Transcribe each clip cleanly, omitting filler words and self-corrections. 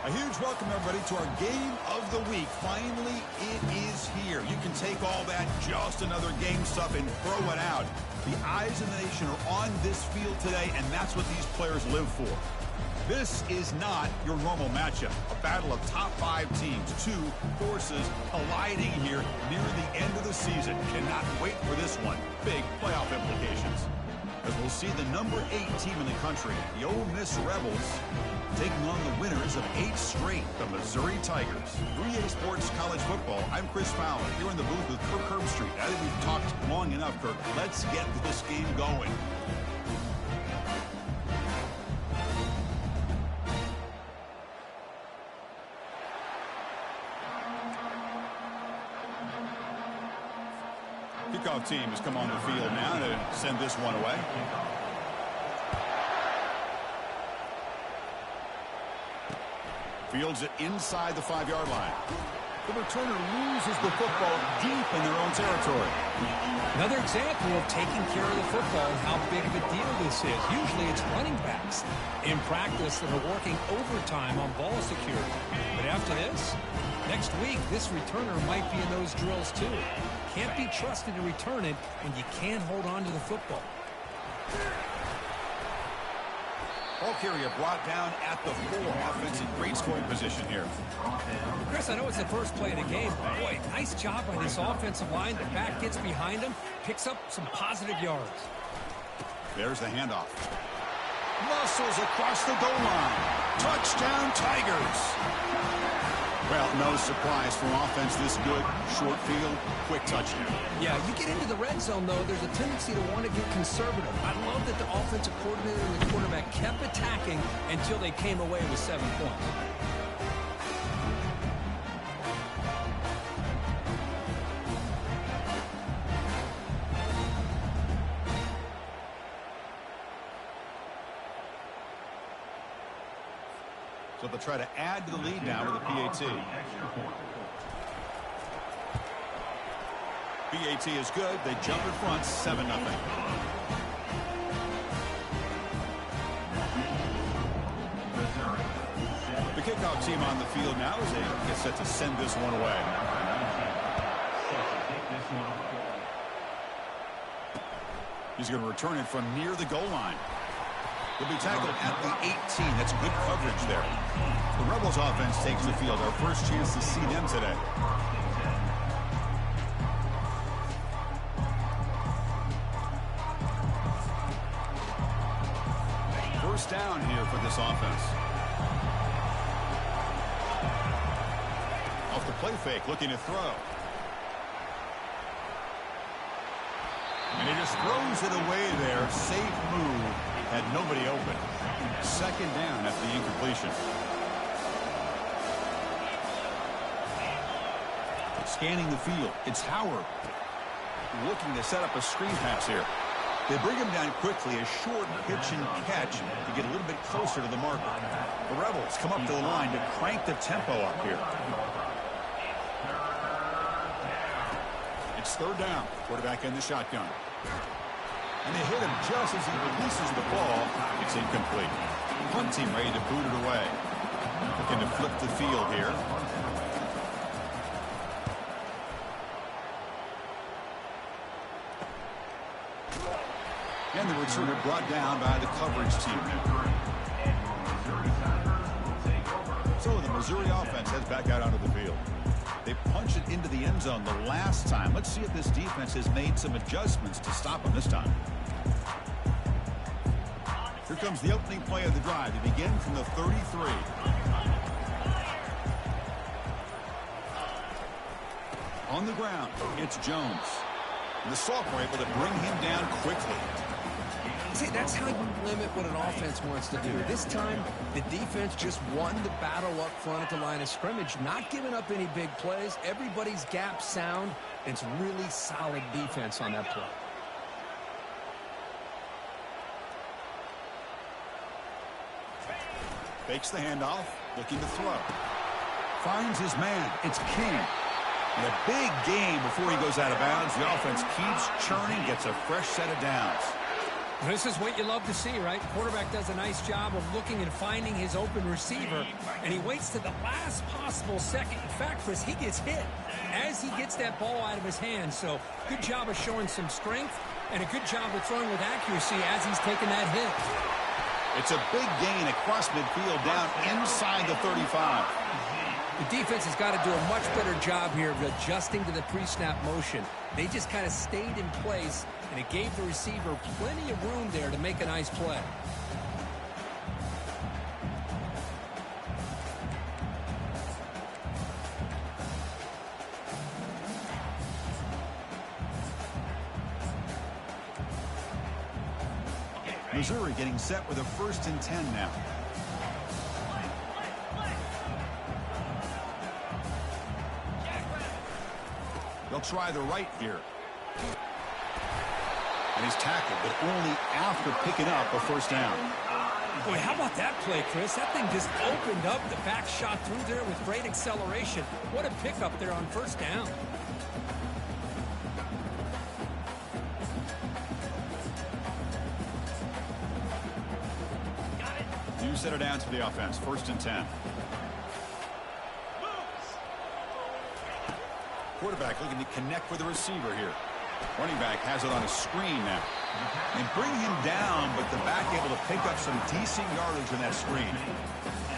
A huge welcome, everybody, to our game of the week. Finally, it is here. You can take all that just another game stuff and throw it out. The eyes of the nation are on this field today, and that's what these players live for. This is not your normal matchup. A battle of top 5 teams, 2 forces colliding here near the end of the season. Cannot wait for this one. Big playoff implications. As we'll see the number 8 team in the country, the Ole Miss Rebels, taking on the winners of 8 straight, the Missouri Tigers. 3A Sports College Football, I'm Chris Fowler, here in the booth with Kirk Herbstreit. I think we've talked long enough, Kirk. Let's get this game going. Kickoff team has come on the field now to send this one away. Fields it inside the 5-yard line. The returner loses the football deep in their own territory. Another example of taking care of the football and how big of a deal this is. Usually it's running backs in practice that are working overtime on ball security. But after this, next week, this returner might be in those drills too. Can't be trusted to return it, and you can't hold on to the football. Ball carrier brought down at the 4. Offense in great scoring position here. Chris, I know it's the first play of the game, but boy, nice job by this offensive line. The back gets behind him, picks up some positive yards. There's the handoff. Muscles across the goal line. Touchdown, Tigers. Well, no surprise from offense this good. Short field, quick touchdown. Yeah, you get into the red zone, though, there's a tendency to want to get conservative. I love that the offensive coordinator and the quarterback kept attacking until they came away with 7 points. So they'll try to add to the lead now with a PAT. PAT is good. They jump in front, 7-0. The kickoff team on the field now as they get set to send this one away. He's going to return it from near the goal line. Will be tackled at the 18. That's good coverage there. The Rebels offense takes the field. Our first chance to see them today. First down here for this offense. Off the play fake, looking to throw. And he just throws it away there. Safe move. Had nobody open. Second down after the incompletion. Scanning the field. It's Howard. Looking to set up a screen pass here. They bring him down quickly. A short pitch and catch to get a little bit closer to the marker. The Rebels come up to the line to crank the tempo up here. It's third down. Quarterback in the shotgun. And they hit him just as he releases the ball. It's incomplete. Punt team ready to boot it away. Looking to flip the field here. And the returner brought down by the coverage team. So the Missouri offense heads back out onto the field. They punched it into the end zone the last time. Let's see if this defense has made some adjustments to stop them this time. Here comes the opening play of the drive. They begin from the 33. On the ground, it's Jones. And the sophomore able to bring him down quickly. See, that's how you limit what an offense wants to do. This time, the defense just won the battle up front at the line of scrimmage, not giving up any big plays. Everybody's gap sound. It's really solid defense on that play. Fakes the handoff, looking to throw. Finds his man. It's King. And a big game before he goes out of bounds. The offense keeps churning, gets a fresh set of downs. This is what you love to see, right? Quarterback does a nice job of looking and finding his open receiver, and he waits to the last possible second. In fact, Chris, he gets hit as he gets that ball out of his hands. So good job of showing some strength and a good job of throwing with accuracy as he's taking that hit. It's a big gain across midfield down inside the 35. The defense has got to do a much better job here of adjusting to the pre-snap motion. They just kind of stayed in place, and it gave the receiver plenty of room there to make a nice play. Missouri getting set with a 1st and 10 now. They'll try the right here. And he's tackled, but only after picking up a 1st down. Boy, how about that play, Chris? That thing just opened up. The back shot through there with great acceleration. What a pickup there on 1st down. New set of downs for the offense. 1st and 10. Quarterback looking to connect with the receiver here. Running back has it on a screen now. And bring him down, but the back able to pick up some decent yardage on that screen.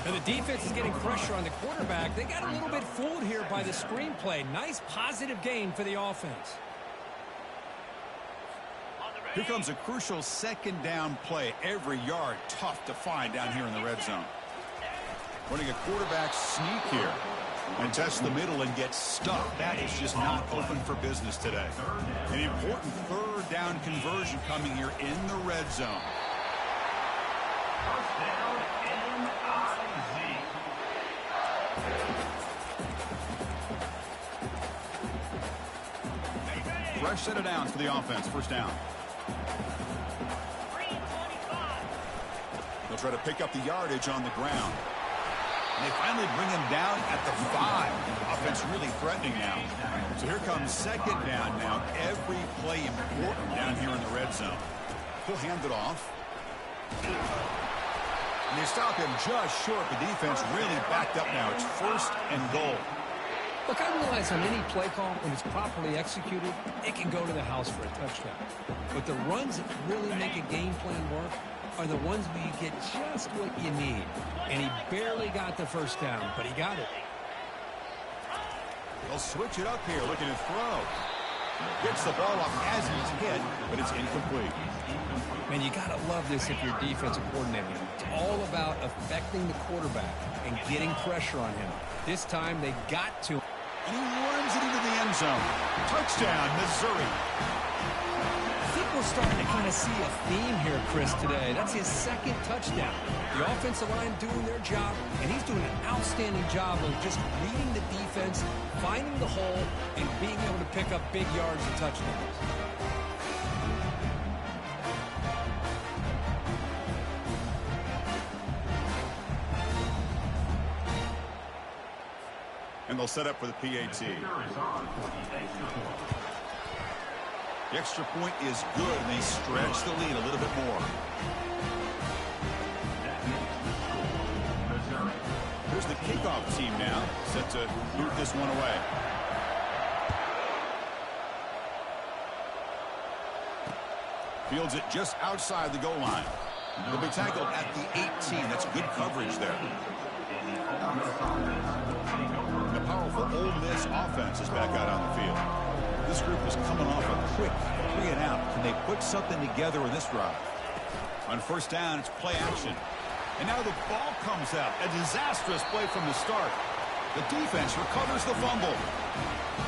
And the defense is getting pressure on the quarterback. They got a little bit fooled here by the screenplay. Nice positive gain for the offense. Here comes a crucial 2nd down play. Every yard tough to find down here in the red zone. Running a quarterback sneak here. And test the middle and get stuck. That is just not open for business today. An important 3rd down conversion coming here in the red zone. Fresh set of downs for the offense. 1st down. They'll try to pick up the yardage on the ground. And they finally bring him down at the 5. Offense really threatening now. So here comes 2nd down now. Every play important down here in the red zone. He'll hand it off. And they stop him just short. The defense really backed up now. It's 1st and goal. Look, I realize on any play call, when it's properly executed, it can go to the house for a touchdown. But the runs that really make a game plan work are the ones where you get just what you need. And he barely got the 1st down, but he got it. They'll switch it up here, looking to throw. Gets the ball off as he's hit, but it's incomplete. Man, you got to love this if you're defensive coordinator. It's all about affecting the quarterback and getting pressure on him. This time they got to. And he runs it into the end zone. Touchdown, Missouri. I think we're starting to kind of see a theme here, Chris, today. That's his 2nd touchdown. The offensive line doing their job, and he's doing an outstanding job of just reading the defense, finding the hole, and being able to pick up big yards and touchdowns. And they'll set up for the PAT. The extra point is good, and they stretch the lead a little bit more. Here's the kickoff team now, set to boot this one away. Fields it just outside the goal line. They'll be tackled at the 18. That's good coverage there. The powerful Ole Miss offense is back out on the field. This group is coming off a quick 3 and out. Can they put something together in this drive? On 1st down, it's play action. And now the ball comes out. A disastrous play from the start. The defense recovers the fumble.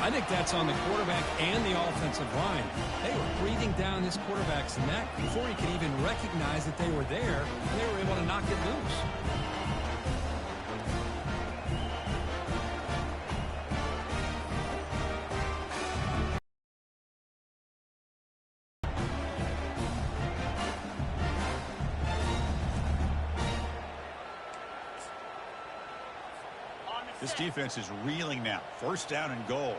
I think that's on the quarterback and the offensive line. They were breathing down this quarterback's neck before he could even recognize that they were there, and they were able to knock it loose. This defense is reeling now. 1st down and goal.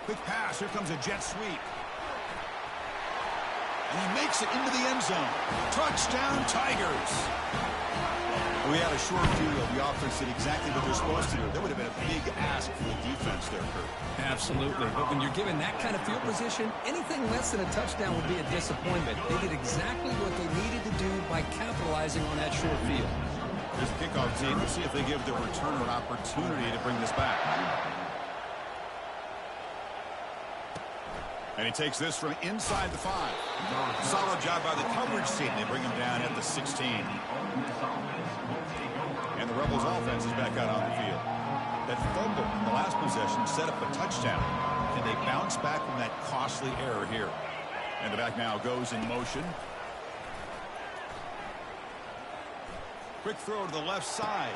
Quick pass. Here comes a jet sweep. And he makes it into the end zone. Touchdown, Tigers. We had a short field. The offense did exactly what they're supposed to do. There would have been a big ask for the defense there, Kurt. Absolutely. But when you're given that kind of field position, anything less than a touchdown would be a disappointment. They did exactly what they needed to do by capitalizing on that short field. Here's the kickoff team. Let's see if they give the returner an opportunity to bring this back. And he takes this from inside the 5. Solid job by the coverage team. They bring him down at the 16. And the Rebels offense is back out on the field. That fumble in the last possession set up a touchdown. And they bounce back from that costly error here. And the back now goes in motion. Quick throw to the left side.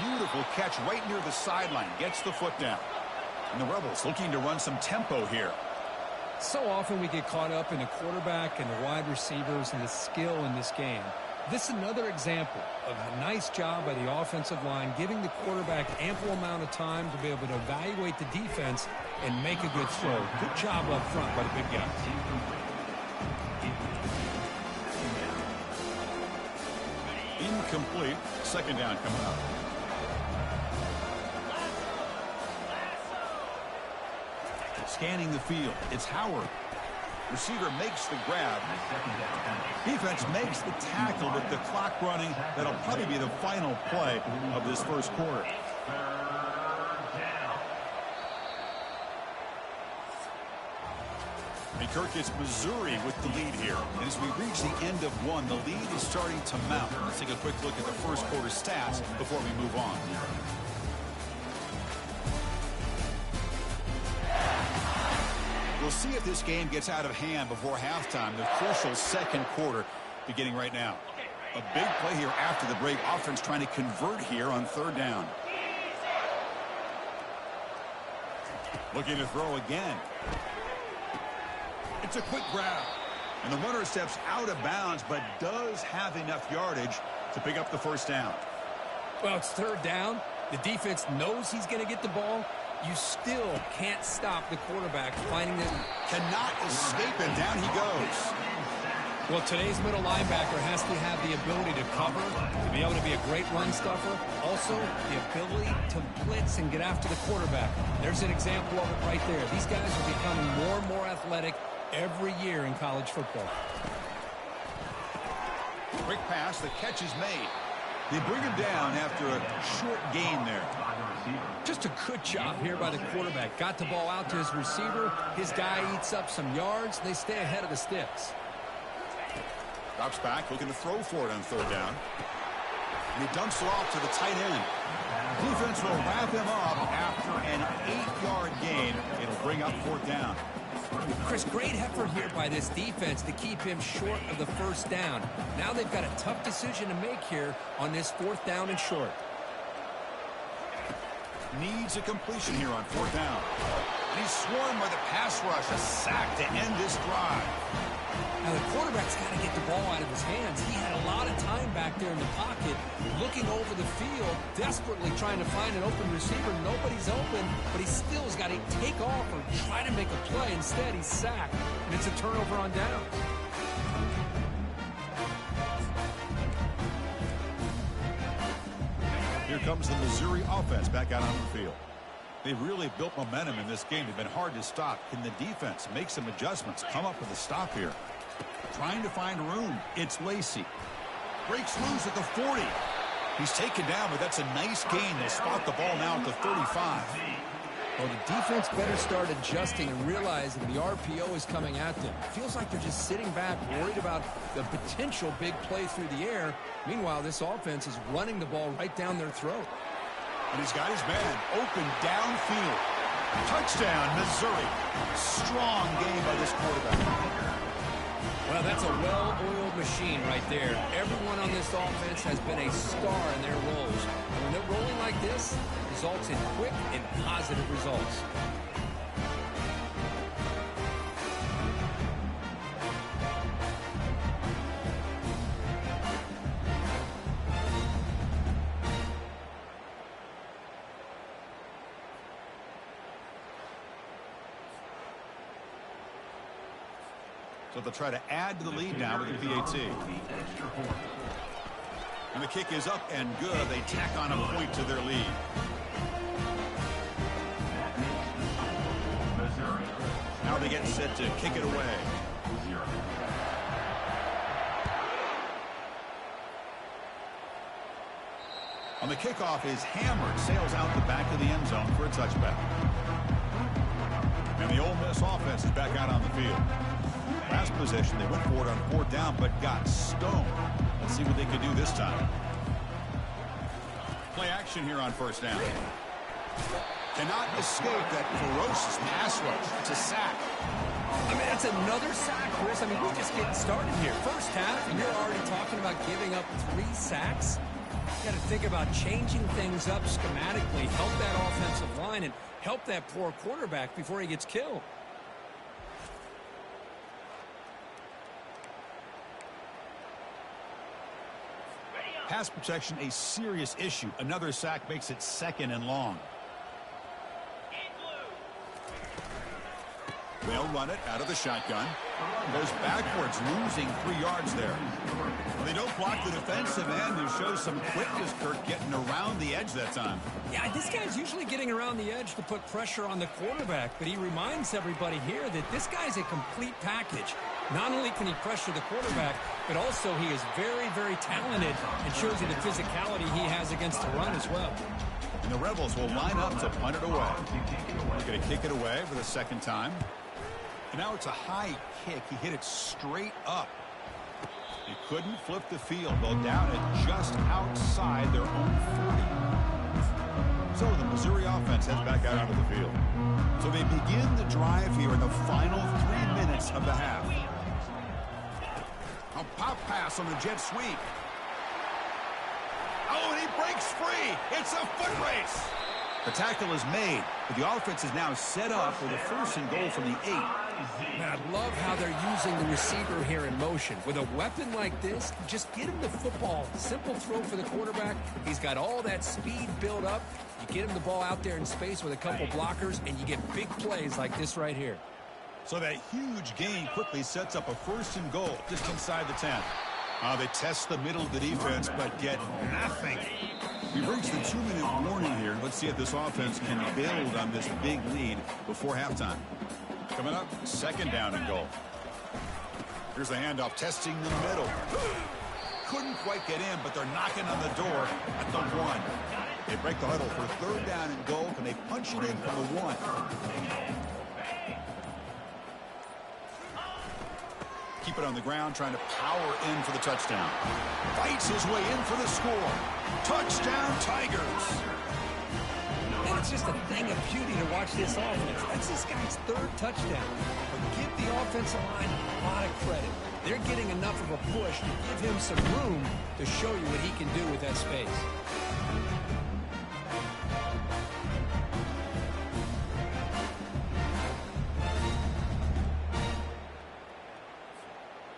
Beautiful catch right near the sideline. Gets the foot down. And the Rebels looking to run some tempo here. So often we get caught up in the quarterback and the wide receivers and the skill in this game. This is another example of a nice job by the offensive line, giving the quarterback ample amount of time to be able to evaluate the defense and make a good throw. Good job up front by the big guys. Incomplete. Second down coming up. Scanning the field. It's Howard. Receiver makes the grab. Defense makes the tackle with the clock running. That'll probably be the final play of this first quarter. And Kirk, it's Missouri with the lead here. And as we reach the end of one, the lead is starting to mount. Let's take a quick look at the first quarter stats before we move on. We'll see if this game gets out of hand before halftime. The crucial second quarter beginning right now. A big play here after the break. Offense trying to convert here on third down. Looking to throw again. It's a quick grab. And the runner steps out of bounds, but does have enough yardage to pick up the first down. Well, it's third down. The defense knows he's going to get the ball. You still can't stop the quarterback finding it. Cannot escape it. Down he goes. Well, today's middle linebacker has to have the ability to cover, to be able to be a great run stuffer. Also, the ability to blitz and get after the quarterback. There's an example of it right there. These guys are becoming more and more athletic every year in college football. Quick pass. The catch is made. They bring him down after a short gain there. Just a good job here by the quarterback. Got the ball out to his receiver. His guy eats up some yards. They stay ahead of the sticks. Drops back, looking to throw for it on third down. And he dumps it off to the tight end. Defense will wrap him up after an 8-yard gain. It'll bring up fourth down. Chris, great effort here by this defense to keep him short of the first down. Now they've got a tough decision to make here on this fourth down and short. Needs a completion here on fourth down. And he's swarmed by the pass rush. A sack to end this drive. Now the quarterback's got to get the ball out of his hands. He had a lot of time back there in the pocket, looking over the field, desperately trying to find an open receiver. Nobody's open, but he still has got to take off or try to make a play. Instead, he's sacked, and it's a turnover on down. Here comes the Missouri offense back out on the field. They've really built momentum in this game. They've been hard to stop. Can the defense make some adjustments? Come up with a stop here. Trying to find room. It's Lacey. Breaks loose at the 40. He's taken down, but that's a nice gain. They'll spot the ball now at the 35. Well, the defense better start adjusting and realizing the RPO is coming at them. Feels like they're just sitting back, worried about the potential big play through the air. Meanwhile, this offense is running the ball right down their throat. And he's got his man open downfield. Touchdown, Missouri. Strong game by this quarterback. Well, that's a well-oiled machine right there. Everyone on this offense has been a star in their roles. And when they're rolling like this, it results in quick and positive results. So they'll try to add to the lead now with the PAT. And the kick is up and good. They tack on a point to their lead. Now they get set to kick it away. On the kickoff is hammered, sails out the back of the end zone for a touchback. And the Ole Miss offense is back out on the field. Last possession, they went for it on 4th down, but got stoned. Let's see what they can do this time. Play action here on 1st down. Cannot escape that ferocious pass rush. It's a sack. I mean, that's another sack, Chris. I mean, we're just getting started here. First half, and you're already talking about giving up 3 sacks. You got to think about changing things up schematically, help that offensive line, and help that poor quarterback before he gets killed. Pass protection, a serious issue. Another sack makes it 2nd and long. They'll run it out of the shotgun. Goes backwards, losing 3 yards there. They don't block the defensive end, who shows some quickness, Kirk, getting around the edge that time. Yeah, this guy's usually getting around the edge to put pressure on the quarterback, but he reminds everybody here that this guy's a complete package. Not only can he pressure the quarterback, but also he is very, very talented and shows you the physicality he has against the run as well. And the Rebels will line up to punt it away. They're going to kick it away for the 2nd time. And now it's a high kick. He hit it straight up. He couldn't flip the field. They'll down it just outside their own 40. So the Missouri offense heads back out onto the field. So they begin the drive here in the final 3 minutes of the half. A pop pass on the jet sweep. Oh, and he breaks free. It's a foot race. The tackle is made, but the offense is now set up for the 1st and goal from the 8. Man, I love how they're using the receiver here in motion. With a weapon like this, just get him the football. Simple throw for the quarterback. He's got all that speed built up. You get him the ball out there in space with a couple blockers, and you get big plays like this right here. So that huge gain quickly sets up a 1st and goal just inside the 10. They test the middle of the defense, but get nothing. We've reached the 2-minute warning here. Let's see if this offense can build on this big lead before halftime. Coming up, 2nd down and goal. Here's the handoff, testing the middle. Couldn't quite get in, but they're knocking on the door at the 1. They break the huddle for 3rd down and goal. Can they punch it in from the 1? Keep it on the ground, trying to power in for the touchdown. Fights his way in for the score. Touchdown, Tigers. And it's just a thing of beauty to watch this offense. That's this guy's 3rd touchdown. But give the offensive line a lot of credit. They're getting enough of a push to give him some room to show you what he can do with that space.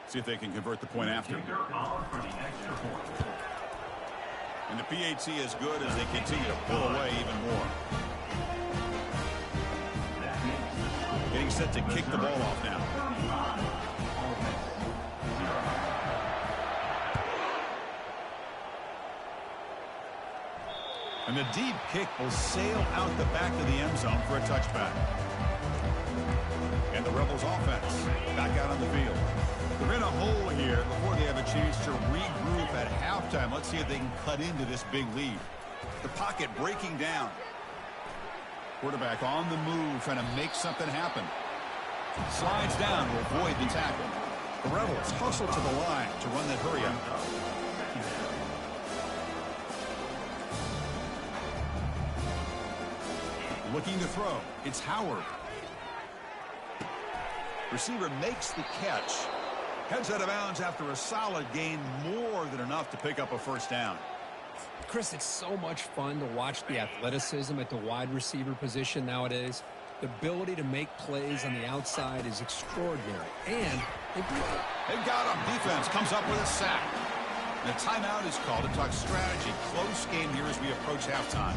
See if they can convert the point after. And the PAT is good as they continue to pull away even more. Getting set to kick the ball off now. And the deep kick will sail out the back of the end zone for a touchback. And the Rebels offense back out on the field. They're in a hole here before they have a chance to regroup at halftime. Let's see if they can cut into this big lead. The pocket breaking down. Quarterback on the move, trying to make something happen. Slides down to avoid the tackle. The Rebels hustle to the line to run that hurry up. Looking to throw. It's Howard. Receiver makes the catch. Heads out of bounds after a solid gain, more than enough to pick up a 1st down. Chris, it's so much fun to watch the athleticism at the wide receiver position nowadays. The ability to make plays on the outside is extraordinary. And they got him. Defense comes up with a sack. And a timeout is called to talk strategy. Close game here as we approach halftime.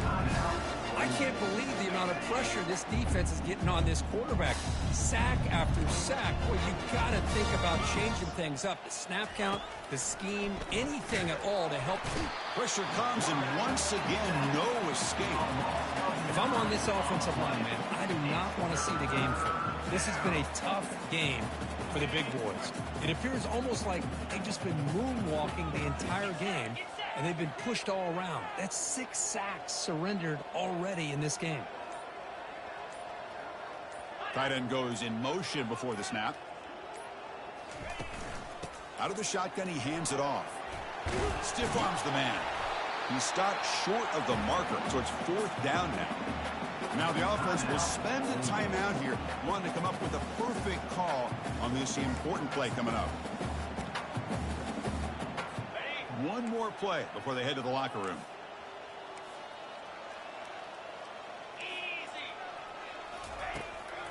I can't believe the amount of pressure this defense is getting on this quarterback. Sack after sack. Boy, you got to think about changing things up. The snap count, the scheme, anything at all to help. Pressure comes, and once again, no escape. If I'm on this offensive line, man, I do not want to see the game film. This has been a tough game for the big boys. It appears almost like they've just been moonwalking the entire game, and they've been pushed all around. That's 6 sacks surrendered already in this game. Tight end goes in motion before the snap. Out of the shotgun, he hands it off. Stiff arms the man. He stopped short of the marker, so it's 4th down now. Now the offense will spend a timeout here, wanting to come up with a perfect call on this important play coming up. One more play before they head to the locker room.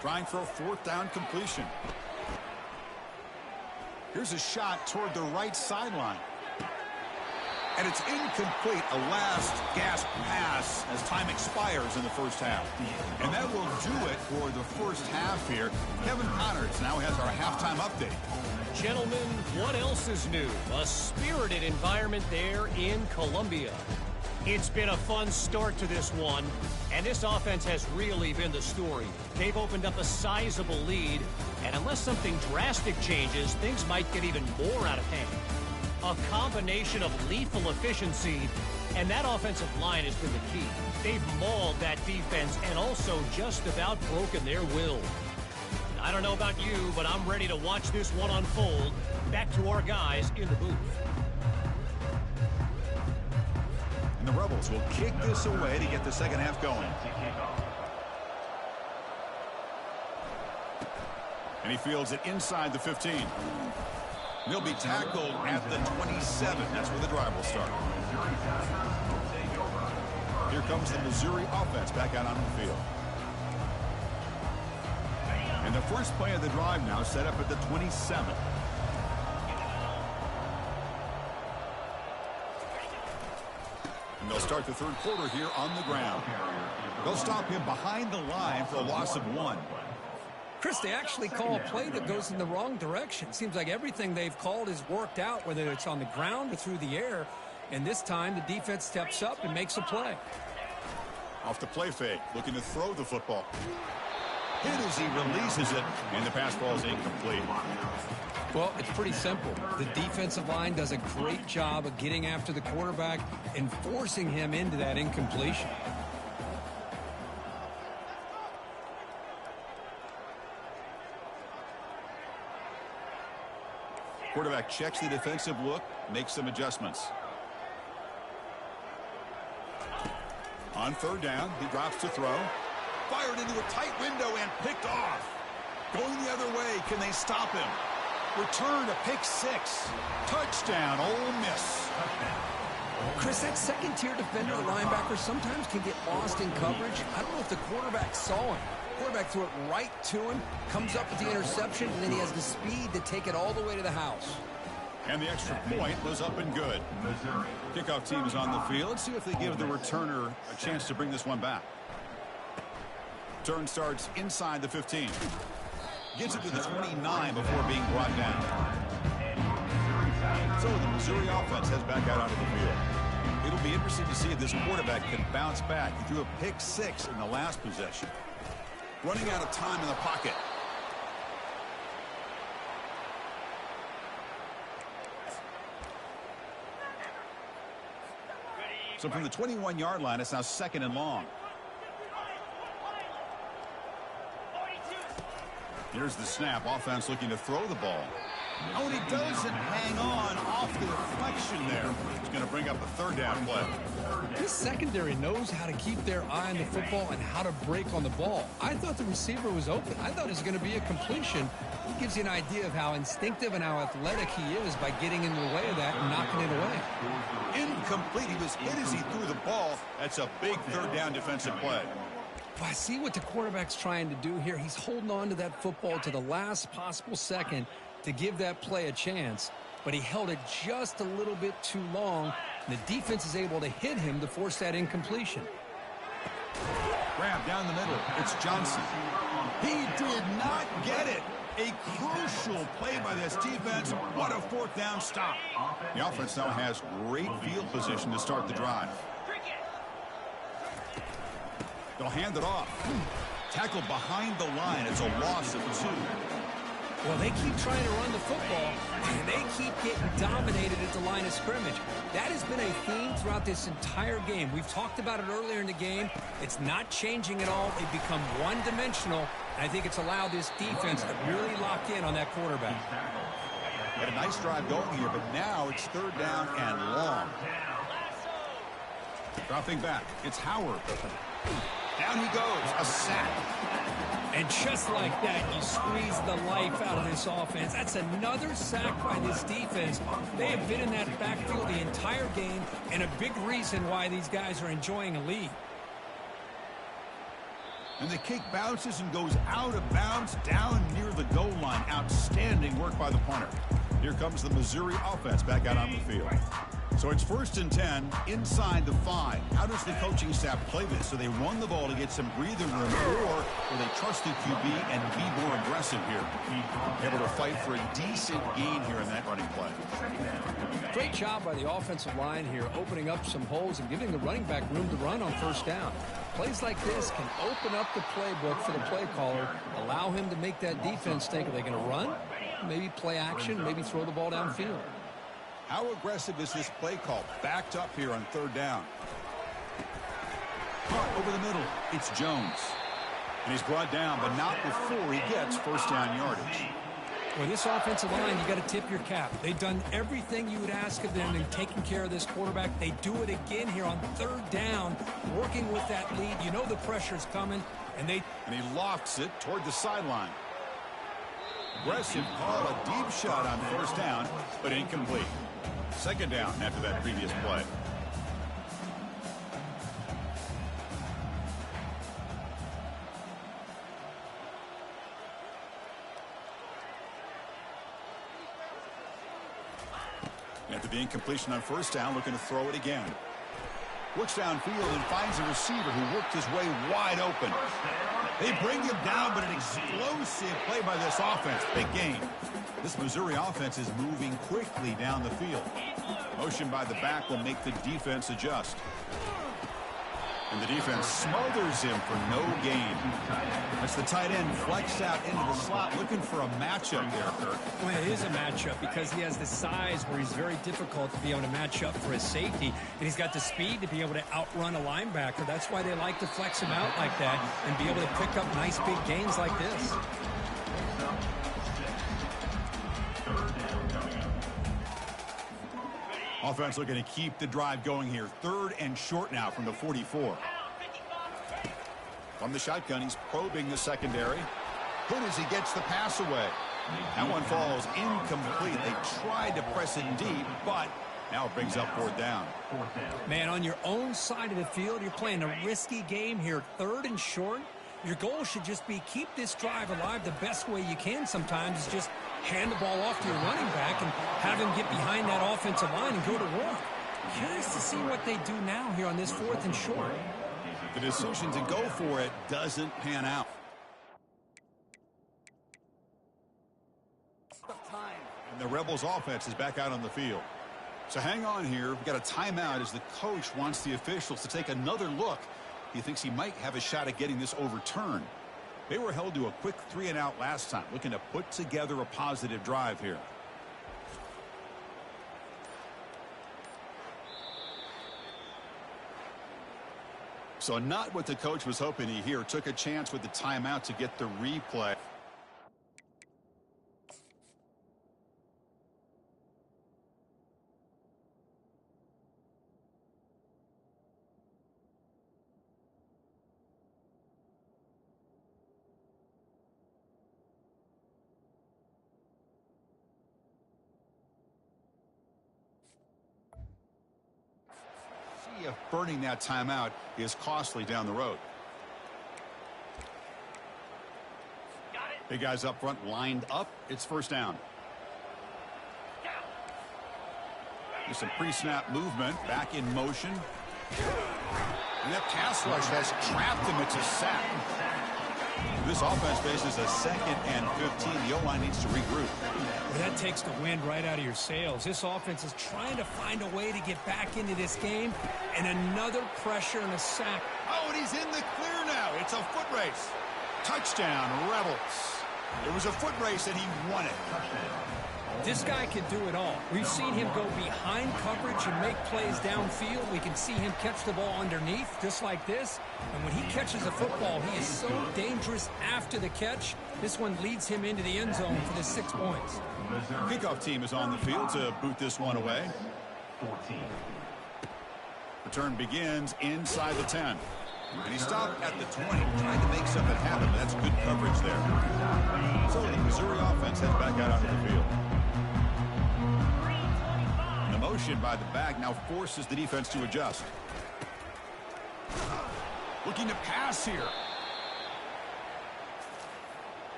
Trying for a 4th down completion. Here's a shot toward the right sideline. And it's incomplete, a last gasp pass as time expires in the first half. And that will do it for the first half here. Kevin Connors now has our halftime update. Gentlemen, what else is new? A spirited environment there in Columbia. It's been a fun start to this one, and this offense has really been the story. They've opened up a sizable lead, and unless something drastic changes, things might get even more out of hand. A combination of lethal efficiency, and that offensive line has been the key. They've mauled that defense and also just about broken their will. I don't know about you, but I'm ready to watch this one unfold. Back to our guys in the booth. And the Rebels will kick this away to get the second half going. And he fields it inside the 15. He'll be tackled at the 27. That's where the drive will start. Here comes the Missouri offense back out on the field. And the first play of the drive now set up at the 27. And they'll start the third quarter here on the ground. They'll stop him behind the line for a loss of 1. Chris, they actually call a play that goes in the wrong direction. Seems like everything they've called is worked out, whether it's on the ground or through the air. And this time, the defense steps up and makes a play. Off the play fake, looking to throw the football. Hit as he releases it, and the pass ball is incomplete. Well, it's pretty simple. The defensive line does a great job of getting after the quarterback and forcing him into that incompletion. Quarterback checks the defensive look, makes some adjustments. On 3rd down, he drops to throw. Fired into a tight window and picked off. Going the other way, can they stop him? Return to pick 6. Touchdown, Ole Miss. Chris, that second-tier defender or linebacker sometimes can get lost in coverage. I don't know if the quarterback saw him. Quarterback threw it right to him, comes up with the interception, and then he has the speed to take it all the way to the house. And the extra point was up and good. Kickoff team is on the field. Let's see if they give the returner a chance to bring this one back. Turn starts inside the 15. Gets it to the 29 before being brought down. So the Missouri offense heads back out onto the field. It'll be interesting to see if this quarterback can bounce back. He threw a pick 6 in the last possession. Running out of time in the pocket. So from the 21-yard line, it's now 2nd and long. Here's the snap. Offense looking to throw the ball. Oh, and he doesn't hang on off the deflection there. It's going to bring up a 3rd down play. This secondary knows how to keep their eye on the football and how to break on the ball. I thought the receiver was open. I thought it was going to be a completion. It gives you an idea of how instinctive and how athletic he is by getting in the way of that and knocking it away. Incomplete. He was hit as he threw the ball. That's a big 3rd down defensive play. Well, I see what the quarterback's trying to do here. He's holding on to that football to the last possible second to give that play a chance, but he held it just a little bit too long, and the defense is able to hit him to force that incompletion. Grab down the middle. It's Johnson. He did not get it. A crucial play by this defense. What a fourth down stop. The offense now has great field position to start the drive. They'll hand it off. Tackled behind the line. It's a loss of 2. Well, they keep trying to run the football, and they keep getting dominated at the line of scrimmage. That has been a theme throughout this entire game. We've talked about it earlier in the game. It's not changing at all. They've become one-dimensional, and I think it's allowed this defense to really lock in on that quarterback. Got a nice drive going here, but now it's 3rd down and long. Dropping back. It's Howard. Down he goes. A sack. And just like that, you squeeze the life out of this offense. That's another sack by this defense. They have been in that backfield the entire game, and a big reason why these guys are enjoying a lead. And the kick bounces and goes out of bounds down near the goal line. Outstanding work by the punter. Here comes the Missouri offense back out on the field. So it's 1st and 10 inside the 5. How does the coaching staff play this? So they run the ball to get some breathing room, or will they trust the QB and be more aggressive here? Able to fight for a decent gain here in that running play. Great job by the offensive line here, opening up some holes and giving the running back room to run on 1st down. Plays like this can open up the playbook for the play caller, allow him to make that defense think, are they going to run? Maybe play action, maybe throw the ball downfield. How aggressive is this play call? Backed up here on 3rd down. Caught over the middle. It's Jones. And he's brought down, but not before he gets 1st down yardage. Well, this offensive line, you got to tip your cap. They've done everything you would ask of them in taking care of this quarterback. They do it again here on 3rd down, working with that lead. You know the pressure's coming, and he lofts it toward the sideline. Aggressive call, a deep shot on 1st down, but incomplete. 2nd down after that previous play. After the incompletion on 1st down, looking to throw it again. Looks downfield and finds a receiver who worked his way wide open. They bring him down, but an explosive play by this offense. Big game. This Missouri offense is moving quickly down the field. Motion by the back will make the defense adjust. And the defense smothers him for no gain. That's the tight end flexed out into the slot, looking for a matchup there, Kirk. Well, it is a matchup because he has the size where he's very difficult to be able to match up for his safety, and he's got the speed to be able to outrun a linebacker. That's why they like to flex him out like that and be able to pick up nice big gains like this. Offense looking to keep the drive going here. 3rd and short now from the 44. From the shotgun, he's probing the secondary. Good as he gets the pass away. That one falls incomplete. They tried to press it deep, but now it brings up 4th down. Man, on your own side of the field, you're playing a risky game here. 3rd and short. Your goal should just be keep this drive alive the best way you can sometimes is just hand the ball off to your running back and have him get behind that offensive line and go to work. Curious to see what they do now here on this 4th and short. The decision to go for it doesn't pan out. And the Rebels offense is back out on the field. So hang on here. We've got a timeout as the coach wants the officials to take another look. He thinks he might have a shot at getting this overturned. They were held to a quick 3-and-out last time, looking to put together a positive drive here. So not what the coach was hoping to hear. Took a chance with the timeout to get the replay. If burning that timeout is costly down the road. Big guys up front lined up. It's 1st down. There's some pre-snap movement. Back in motion. And that pass rush has trapped him. It's a sack. This offense faces a 2nd and 15. The O-line needs to regroup. Well, that takes the wind right out of your sails. This offense is trying to find a way to get back into this game, and another pressure and a sack. Oh, and he's in the clear now. It's a foot race. Touchdown, Rebels. It was a foot race, and he won it. This guy can do it all. We've seen him go behind coverage and make plays downfield. We can see him catch the ball underneath, just like this. And when he catches a football, he is so dangerous after the catch. This one leads him into the end zone for the 6 points. Kickoff team is on the field to boot this one away. Return begins inside the 10. And he stopped at the 20, trying to make something happen, but that's good coverage there. So the Missouri offense heads back out onto the field. The motion by the back now forces the defense to adjust. Looking to pass here.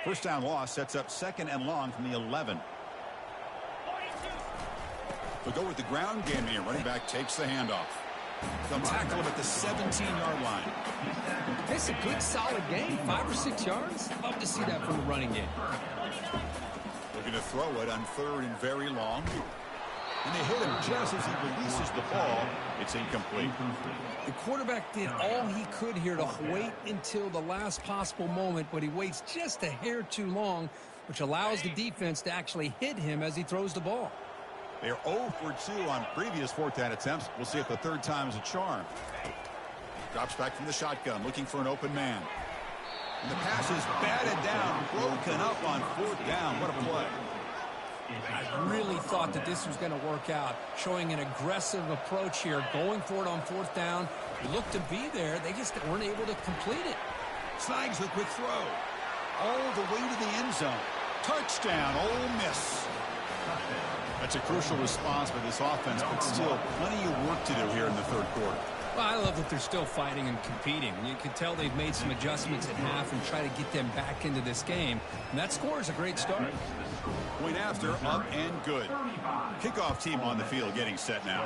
First down loss sets up 2nd and long from the 11. They'll go with the ground game here. Running back takes the handoff. They'll tackle him at the 17-yard line. It's a good, solid game. 5 or 6 yards. Love to see that from the running game. Looking to throw it on 3rd and very long. And they hit him just as he releases the ball. It's incomplete. The quarterback did all he could here to wait until the last possible moment, but he waits just a hair too long, which allows the defense to actually hit him as he throws the ball. They're 0 for 2 on previous 4th down attempts. We'll see if the 3rd time is a charm. Drops back from the shotgun, looking for an open man. And the pass is batted down, broken up on 4th down. What a play. I really thought that this was going to work out, showing an aggressive approach here, going for it on 4th down. He looked to be there. They just weren't able to complete it. Snags the quick throw. All the way to the end zone. Touchdown, Ole Miss. That's a crucial response by this offense, but still plenty of work to do here in the 3rd quarter. Well, I love that they're still fighting and competing. You can tell they've made some adjustments at half and try to get them back into this game. And that score is a great start. Point after, up and good. Kickoff team on the field getting set now.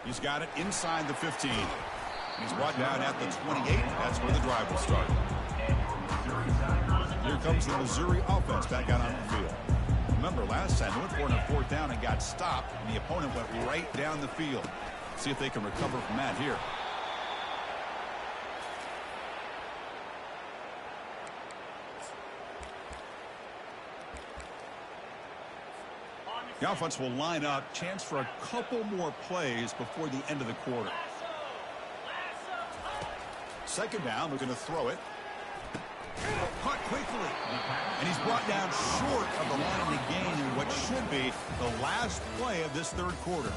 He's got it inside the 15. He's brought down at the 28. That's where the drive will start. Here comes the Missouri offense back out on the field. Remember, last time they went for it on 4th down and got stopped, and the opponent went right down the field. See if they can recover from that here. The offense will line up. Chance for a couple more plays before the end of the quarter. 2nd down. We're going to throw it. Caught quickly. And he's brought down short of the line to gain in what should be the last play of this 3rd quarter.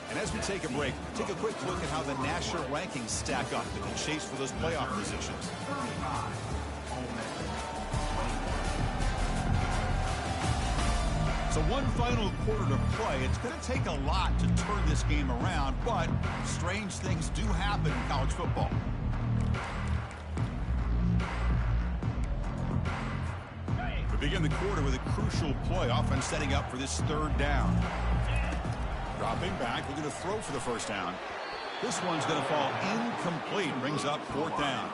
And as we take a break, take a quick look at how the national rankings stack up in the chase for those playoff positions. So one final quarter to play. It's going to take a lot to turn this game around, but strange things do happen in college football. We begin the quarter with a crucial play. Offense setting up for this 3rd down. Dropping back. We're going to throw for the 1st down. This one's going to fall incomplete. Brings up 4th down.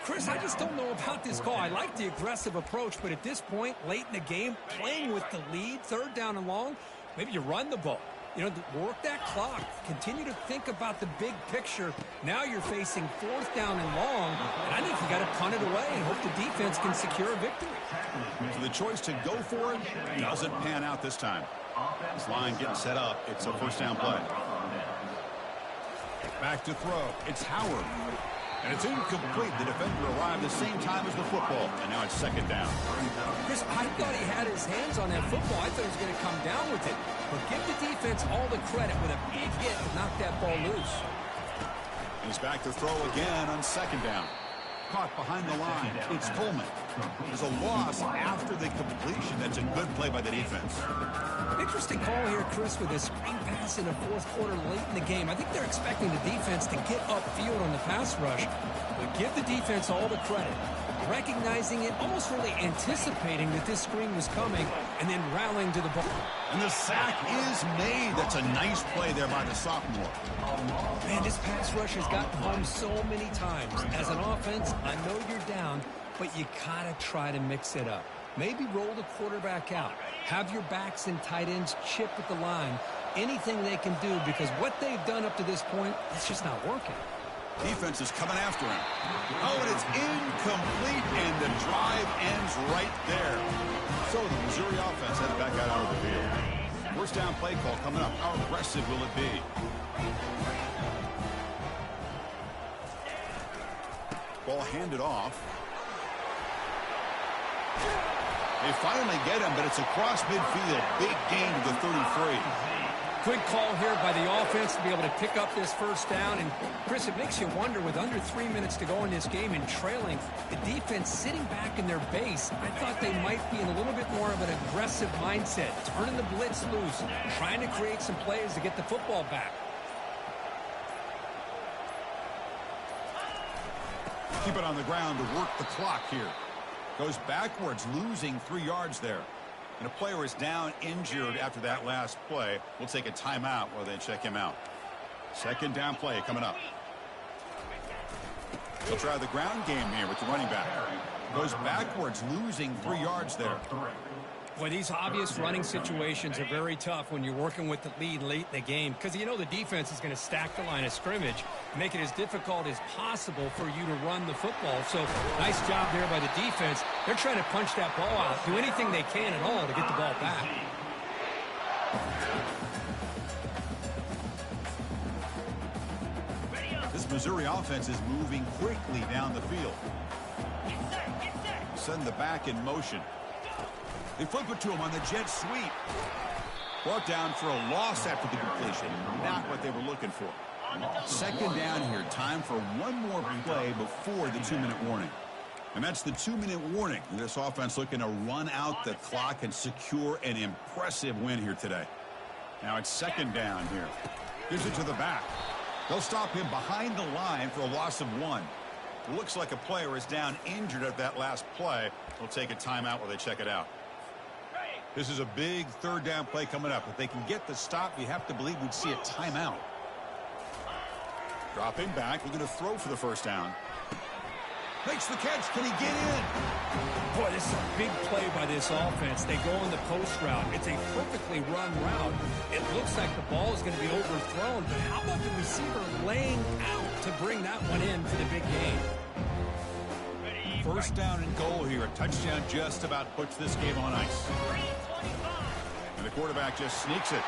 Chris, I just don't know about this call. I like the aggressive approach, but at this point, late in the game, playing with the lead, 3rd down and long, maybe you run the ball. You know, work that clock. Continue to think about the big picture. Now you're facing 4th down and long, and I think you got to punt it away and hope the defense can secure a victory. So the choice to go for it doesn't pan out this time. This line getting set up. It's a 1st down play. Back to throw. It's Howard. And it's incomplete. The defender arrived the same time as the football. And now it's 2nd down. Chris, I thought he had his hands on that football. I thought he was going to come down with it. But give the defense all the credit with a big hit to knock that ball loose. He's back to throw again on 2nd down. Caught behind the line. It's Pullman. There's a loss after the completion. That's a good play by the defense. Interesting call here, Chris, with this screen pass in the 4th quarter late in the game. I think they're expecting the defense to get upfield on the pass rush. But give the defense all the credit. recognizing it, almost really anticipating that this screen was coming, and then rallying to the ball. And the sack is made. That's a nice play there by the sophomore. Man, this pass rush has gotten home so many times. As an offense, I know you're down, but you gotta try to mix it up. Maybe roll the quarterback out. Have your backs and tight ends chip at the line. Anything they can do, because what they've done up to this point, it's just not working. Defense is coming after him. Oh, and it's incomplete, and the drive ends right there. So the Missouri offense heads back out onto the field. First down play call coming up. How aggressive will it be? Ball handed off. They finally get him, but it's across midfield. Big gain to the 33. Good call here by the offense to be able to pick up this first down. And, Chris, it makes you wonder, with under 3 minutes to go in this game and trailing, the defense sitting back in their base, I thought they might be in a little bit more of an aggressive mindset, turning the blitz loose, trying to create some plays to get the football back. Keep it on the ground to work the clock here. Goes backwards, losing 3 yards there. And a player is down injured after that last play. We'll take a timeout while they check him out. Second down play coming up. They'll try the ground game here with the running back. Goes backwards, losing 3 yards there. Well, these obvious running situations are very tough when you're working with the lead late in the game, because you know the defense is going to stack the line of scrimmage, make it as difficult as possible for you to run the football. So nice job there by the defense. They're trying to punch that ball out, do anything they can at all to get the ball back. This Missouri offense is moving quickly down the field. Send the back in motion. They flip it to him on the jet sweep. Brought down for a loss after the completion. Not what they were looking for. Second down here. Time for one more play before the 2-minute warning. And that's the 2-minute warning. This offense looking to run out the clock and secure an impressive win here today. Now it's second down here. Gives it to the back. They'll stop him behind the line for a loss of 1. It looks like a player is down injured at that last play. They'll take a timeout while they check it out. This is a big third down play coming up. If they can get the stop, you have to believe we'd see a timeout. Dropping back, we're going to throw for the first down. Makes the catch. Can he get in? Boy, this is a big play by this offense. They go on the post route. It's a perfectly run route. It looks like the ball is going to be overthrown, but how about the receiver laying out to bring that one in for the big game? First down and goal here. A touchdown just about puts this game on ice. And the quarterback just sneaks it.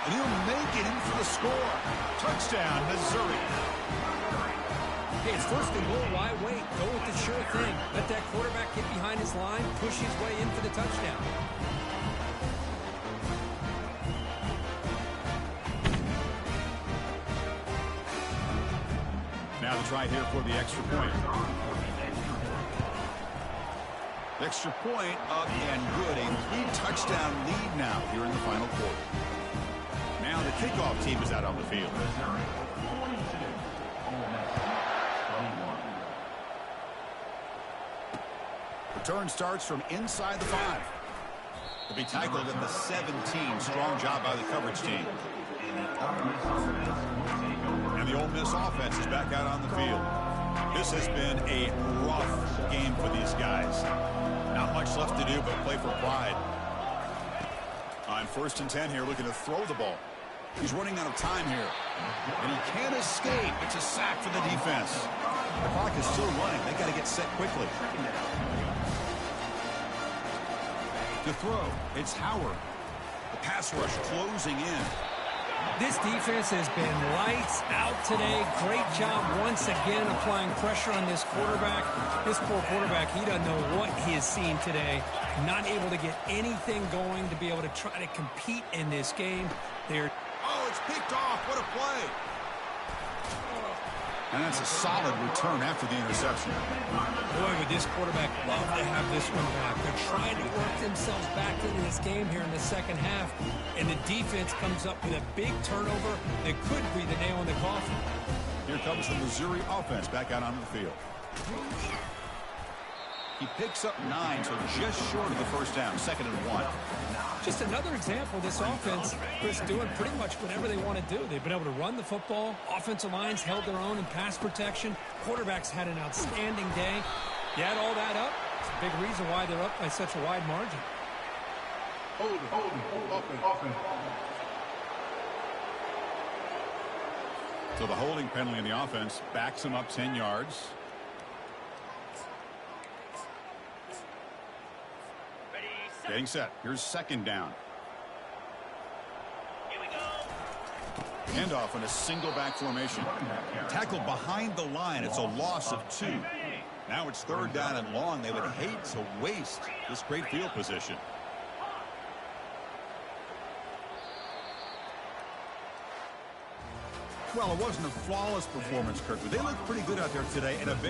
And he'll make it in for the score. Touchdown, Missouri. Hey, it's first and goal. Why wait? Go with the sure thing. Let that quarterback get behind his line, push his way in for the touchdown. Now the try here for the extra point. Extra point up and good. A 3-touchdown lead now here in the final quarter. Now the kickoff team is out on the field. Return starts from inside the 5. He'll be tackled at the 17. Strong job by the coverage team. And the Ole Miss offense is back out on the field. This has been a rough game for these guys. Not much left to do but play for pride. On first and 10 here, looking to throw the ball. He's running out of time here. And he can't escape. It's a sack for the defense. The clock is still running. They got to get set quickly. To throw, it's Howard. The pass rush closing in. This defense has been lights out today. Great job once again applying pressure on this quarterback. This poor quarterback, he doesn't know what he has seen today. Not able to get anything going to be able to try to compete in this game. Oh, it's picked off. What a play. And that's a solid return after the interception. Boy, would this quarterback love to have this one back. They're trying to work themselves back into this game here in the second half. And the defense comes up with a big turnover that could be the nail in the coffin. Here comes the Missouri offense back out onto the field. He picks up 9, so just short of the first down, 2nd and 1. Just another example of this offense, Chris, doing pretty much whatever they want to do. They've been able to run the football. Offensive lines held their own in pass protection. Quarterbacks had an outstanding day. You add all that up, it's a big reason why they're up by such a wide margin. Holding. So the holding penalty in the offense backs him up 10 yards. Getting set. Here's 2nd down. Handoff in a single back formation. Tackled behind the line. It's a loss of 2. Now it's 3rd down and long. They would hate to waste this great field position. Well, it wasn't a flawless performance, Kirk, but they looked pretty good out there today. And a